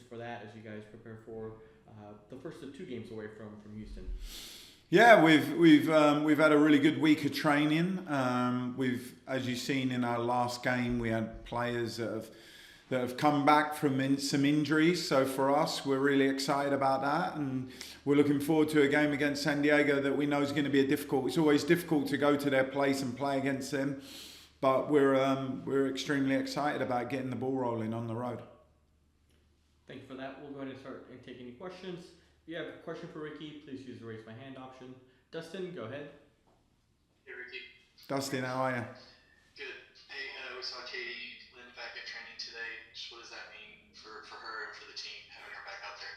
for that as you guys prepare for the first of two games away from Houston? Yeah, we've had a really good week of training. As you've seen in our last game, we had players that have come back from some injuries. So for us, we're really excited about that, and we're looking forward to a game against San Diego that we know is going to be difficult. It's always difficult to go to their place and play against them, but we're extremely excited about getting the ball rolling on the road. Thank you for that. We'll go ahead and start and take any questions. If you have a question for Ricky, please use the raise my hand option. Dustin, go ahead. Hey, Ricky. Dustin, how are you? Good. Hey, we saw Katie Lynn back at training today. Just what does that mean for her and for the team, having her back out there?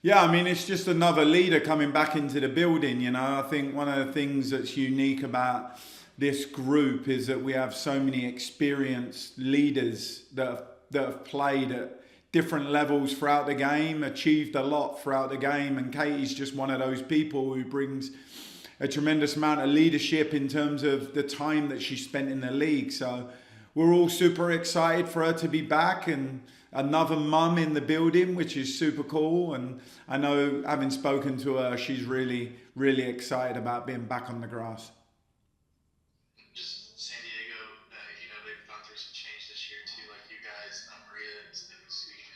Yeah, I mean, it's just another leader coming back into the building, you know. I think one of the things that's unique about this group is that we have so many experienced leaders that have played at different levels throughout the game, achieved a lot throughout the game, and Katie's just one of those people who brings a tremendous amount of leadership in terms of the time that she spent in the league. So we're all super excited for her to be back, and another mum in the building, which is super cool. And I know, having spoken to her, she's really, really excited about being back on the grass. Just San Diego, they've gone through some change this year too, like you guys. Maria is who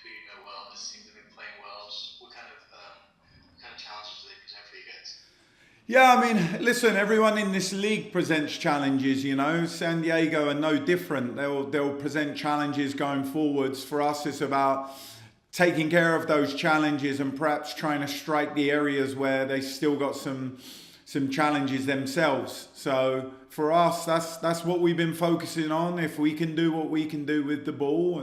you know well, has seemed to be playing well. Just what kind of challenges do they present for you guys? Yeah, I mean, listen, everyone in this league presents challenges, you know. San Diego are no different. They'll present challenges going forwards. For us, it's about taking care of those challenges and perhaps trying to strike the areas where they still got some challenges themselves. So for us, that's what we've been focusing on. If we can do what we can do with the ball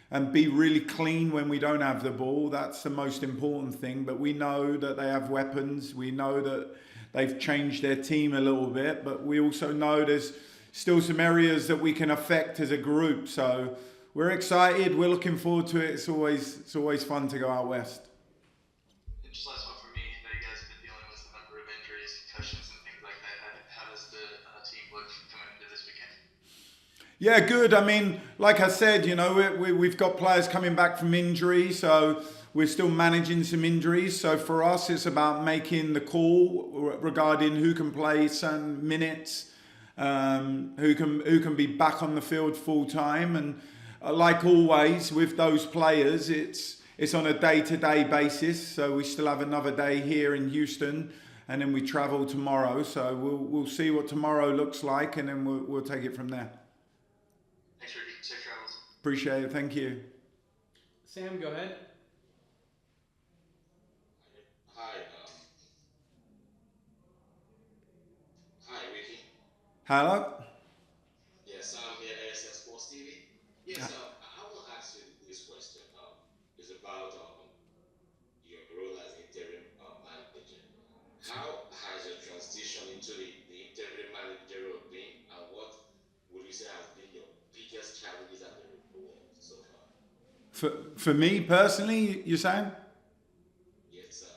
and be really clean when we don't have the ball, that's the most important thing. But we know that they have weapons. We know that they've changed their team a little bit, but we also know there's still some areas that we can affect as a group. So we're excited. We're looking forward to it. It's always fun to go out west. And just last one for me. I know you guys have been dealing with a number of injuries, concussions, and things like that. How does the team look coming into this weekend? Yeah, good. I mean, like I said, you know, we've got players coming back from injury, so we're still managing some injuries. So for us, it's about making the call regarding who can play certain minutes, who can be back on the field full time. And like always with those players, it's on a day-to-day basis. So we still have another day here in Houston, and then we travel tomorrow. So we'll see what tomorrow looks like, and then we'll take it from there. Thanks, Ricky. Safe travels. Appreciate it. Thank you. Sam, go ahead. Hi, Ricky. Hello? Yes, I'm here at ASS Sports TV. Yes, I want to ask you this question. It's about your role as interim manager. How has your transition into the interim manager role been, and what would you say has been your biggest challenges at the role so far? For me personally, you're saying? Yes, sir.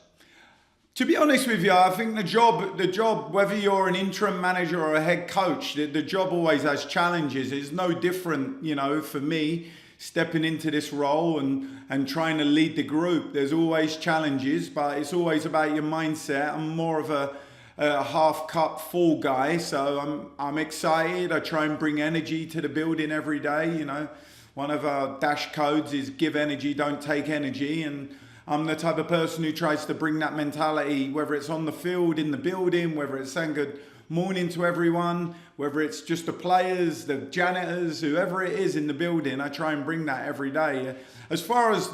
To be honest with you, I think the job, whether you're an interim manager or a head coach, the job always has challenges. It's no different, you know, for me, stepping into this role and trying to lead the group. There's always challenges, but it's always about your mindset. I'm more of a half cup full guy, so I'm excited. I try and bring energy to the building every day, you know. One of our dash codes is give energy, don't take energy, and I'm the type of person who tries to bring that mentality, whether it's on the field, in the building, whether it's saying good morning to everyone, whether it's just the players, the janitors, whoever it is in the building. I try and bring that every day. As far as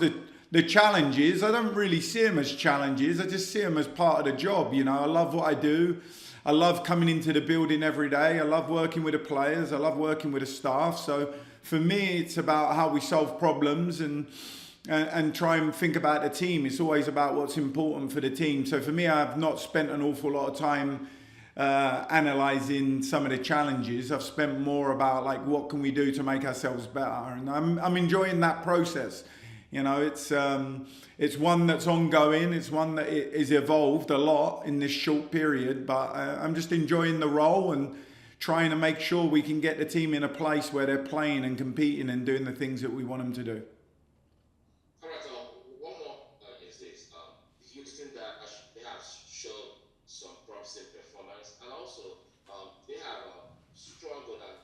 the challenges, I don't really see them as challenges. I just see them as part of the job. You know, I love what I do. I love coming into the building every day. I love working with the players. I love working with the staff. So for me, it's about how we solve problems and try and think about the team. It's always about what's important for the team. So for me, I've not spent an awful lot of time analysing some of the challenges. I've spent more about like what can we do to make ourselves better, and I'm enjoying that process. You know, it's one that's ongoing. It's one that is evolved a lot in this short period. But I'm just enjoying the role and trying to make sure we can get the team in a place where they're playing and competing and doing the things that we want them to do. All right, think that they have shown some promising performance, and also they have struggled and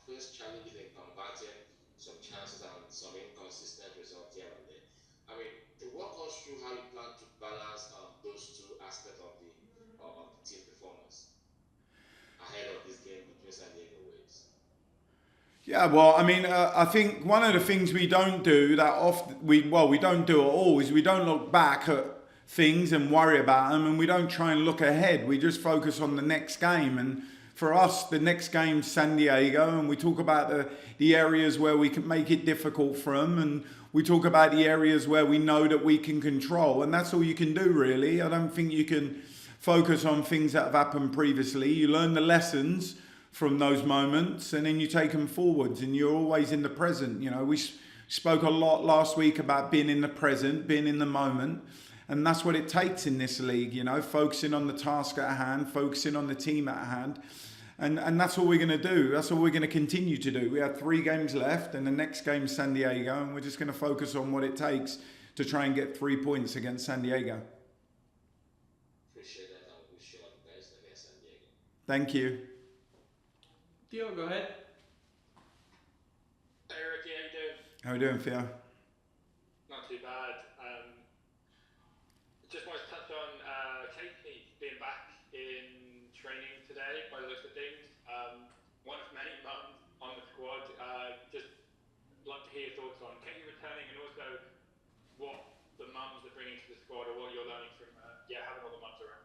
faced challenges in combating some chances and some inconsistent results here and there. I mean, to walk us through how you plan to balance those two aspects of the team performance ahead of this game between San Diego Waves. Yeah, well, I mean, I think one of the things we don't do that often, we don't do at all, is we don't look back at things and worry about them, and we don't try and look ahead. We just focus on the next game. And for us, the next game's San Diego, and we talk about the areas where we can make it difficult for them, and we talk about the areas where we know that we can control, and that's all you can do, really. I don't think you can focus on things that have happened previously. You learn the lessons from those moments, and then you take them forwards, and you're always in the present. You know, we spoke a lot last week about being in the present, being in the moment, and that's what it takes in this league. You know, focusing on the task at hand, focusing on the team at hand, and that's all we're going to do. That's all we're going to continue to do. We have 3 games left, and the next game's San Diego, and we're just going to focus on what it takes to try and get 3 points against San Diego. Appreciate that, and wish you all the best against San Diego. Thank you. Theo, go ahead. Hey Ricky, how you doing? How are you doing, Theo? Not too bad. Just wanted to touch on Katie being back in training today by the looks of things. One of many mums on the squad. Just like to hear your thoughts on Katie returning, and also what the mums are bringing to the squad, or what you're learning from having all the mums around.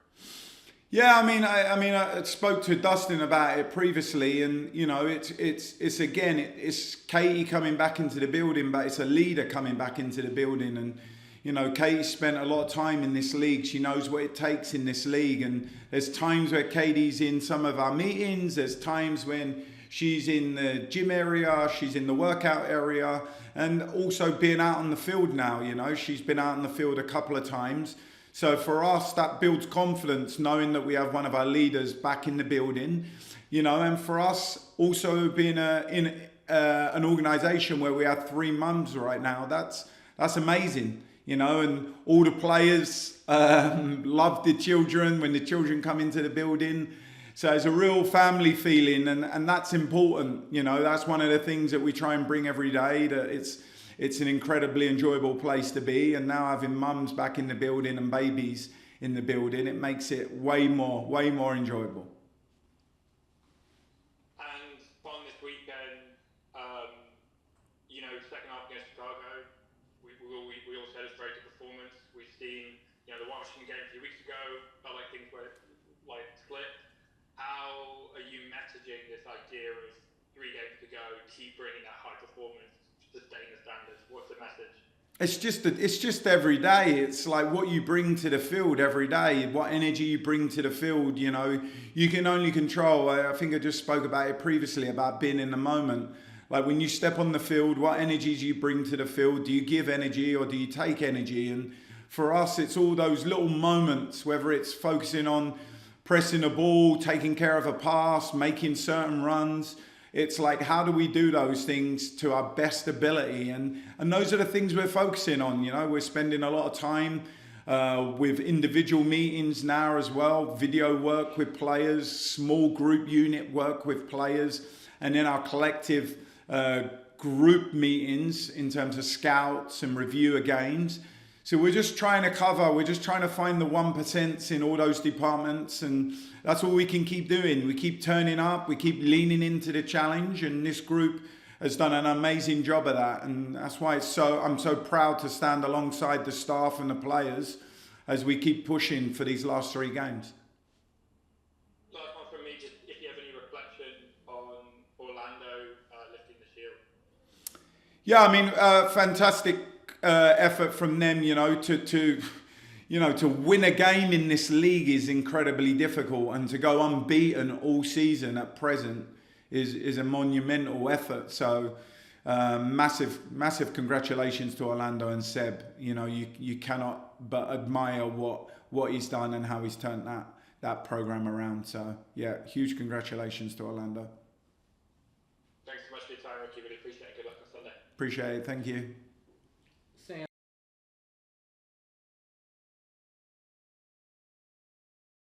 Yeah, I spoke to Dustin about it previously, and you know, it's Katie coming back into the building, but it's a leader coming back into the building. And you know, Katie spent a lot of time in this league. She knows what it takes in this league, and there's times where Katie's in some of our meetings. There's times when she's in the gym area, she's in the workout area, and also being out on the field now. You know, she's been out on the field a couple of times. So for us, that builds confidence, knowing that we have one of our leaders back in the building, you know. And for us, also being in an organisation where we have 3 mums right now, that's amazing, you know. And all the players love the children when the children come into the building. So it's a real family feeling, and that's important, you know. That's one of the things that we try and bring every day, that it's an incredibly enjoyable place to be. And now having mums back in the building and babies in the building, it makes it way more enjoyable. And on this weekend, you know, second half against Chicago, we all said it's a very good performance. We've seen, you know, the Washington game a few weeks ago, felt like things were like split. How are you messaging this idea of 3 games to go, keep bringing that high performance, sustain the standards? What's the message? It's just every day. It's like what you bring to the field every day, what energy you bring to the field. You know, you can only control. I think I just spoke about it previously, about being in the moment. Like when you step on the field, what energies you bring to the field? Do you give energy or do you take energy? And for us, it's all those little moments, whether it's focusing on pressing a ball, taking care of a pass, making certain runs. It's like, how do we do those things to our best ability? And those are the things we're focusing on. You know, we're spending a lot of time with individual meetings now as well, video work with players, small group unit work with players, and then our collective group meetings in terms of scouts and review of games. So we're just trying to find the 1% in all those departments, and that's all we can keep doing. We keep turning up, we keep leaning into the challenge, and this group has done an amazing job of that. And that's why I'm so proud to stand alongside the staff and the players as we keep pushing for these last 3 games. Last one from me, just if you have any reflection on Orlando lifting the shield. Yeah, I mean, fantastic effort from them. You know, to win a game in this league is incredibly difficult, and to go unbeaten all season at present is a monumental effort. So massive congratulations to Orlando and Seb. You know, you cannot but admire what he's done and how he's turned that program around. So yeah, huge congratulations to Orlando. Thanks so much for your time, Ricky. Really appreciate it. Good luck on Sunday. Appreciate it. Thank you.